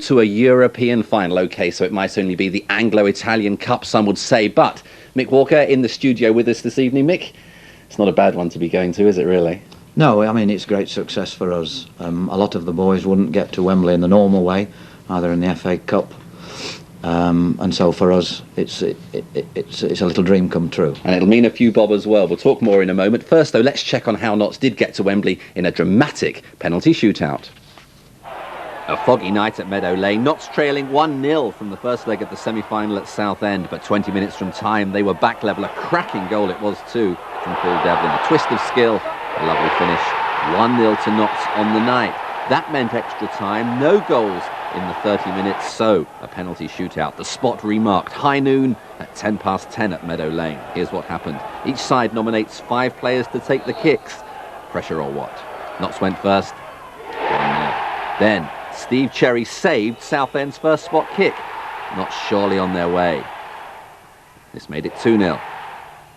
To a European final. Okay, so it might only be the Anglo-Italian Cup, some would say, but Mick Walker in the studio with us this evening. Mick, it's not a bad one to be going to, is it really? No, I mean, it's great success for us. A lot of the boys wouldn't get to Wembley in the normal way, either in the FA Cup, and so for us it's a little dream come true. And it'll mean a few bob as well. We'll talk more in a moment. First though, let's check on how Notts did get to Wembley in a dramatic penalty shootout. A foggy night at Meadow Lane. Notts trailing 1-0 from the first leg of the semi-final at Southend, but 20 minutes from time they were back level. A cracking goal it was too from Paul Devlin. A twist of skill, a lovely finish. 1-0 to Notts on the night. That meant extra time, no goals in the 30 minutes, so a penalty shootout. The spot remarked, high noon at 10:10 at Meadow Lane. Here's what happened. Each side nominates 5 players to take the kicks. Pressure or what? Notts went first. 1-0. Then Steve Cherry saved Southend's first spot kick. Not surely on their way. This made it 2-0.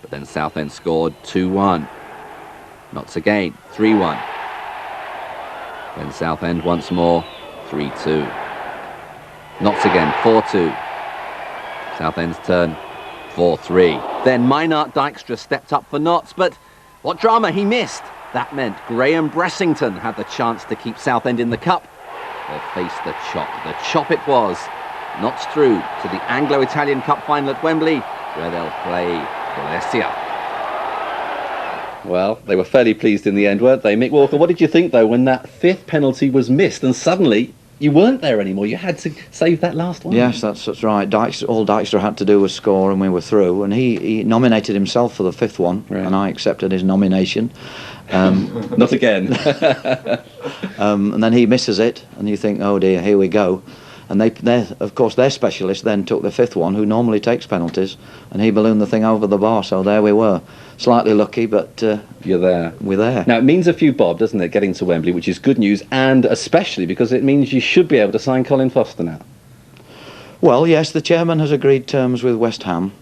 But then Southend scored 2-1. Notts again, 3-1. Then Southend once more, 3-2. Notts again, 4-2. Southend's turn, 4-3. Then Mynard Dijkstra stepped up for Notts, but what drama, he missed. That meant Graham Bressington had the chance to keep Southend in the cup. Or face the chop. The chop it was. Notts through to the Anglo-Italian Cup final at Wembley, where they'll play Brescia. Well, they were fairly pleased in the end, weren't they? Mick Walker, what did you think, though, when that 5th penalty was missed and suddenly you weren't there anymore? You had to save that last one. Yes, that's right. All Dijkstra had to do was score and we were through, and he nominated himself for the 5th one, right. And I accepted his nomination. Not again. And then he misses it, and you think, oh dear, here we go. And of course, their specialist then took the 5th one, who normally takes penalties, and he ballooned the thing over the bar, so there we were. Slightly lucky, but you're there. We're there. Now, it means a few bob, doesn't it, getting to Wembley, which is good news, and especially because it means you should be able to sign Colin Foster now. Well, yes, the chairman has agreed terms with West Ham.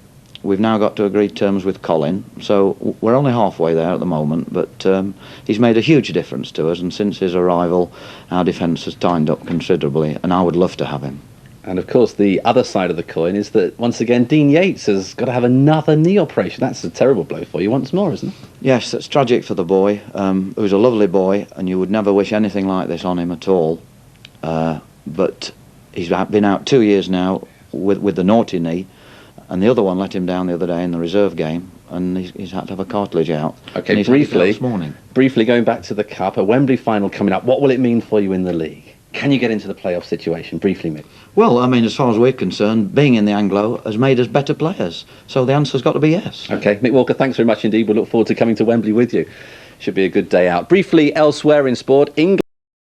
We've now got to agree terms with Colin, so we're only halfway there at the moment, but he's made a huge difference to us, and since his arrival our defence has tightened up considerably, and I would love to have him. And of course the other side of the coin is that once again Dean Yates has got to have another knee operation. That's a terrible blow for you once more, isn't it? Yes, that's tragic for the boy, who's a lovely boy, and you would never wish anything like this on him at all, but he's been out 2 years now with the naughty knee. And the other one let him down the other day in the reserve game, and he's had to have a cartilage out. Okay, briefly going back to the Cup, a Wembley final coming up, what will it mean for you in the league? Can you get into the playoff situation? Briefly, Mick. Well, I mean, as far as we're concerned, being in the Anglo has made us better players, so the answer's got to be yes. Okay, Mick Walker, thanks very much indeed. We'll look forward to coming to Wembley with you. Should be a good day out. Briefly, elsewhere in sport, England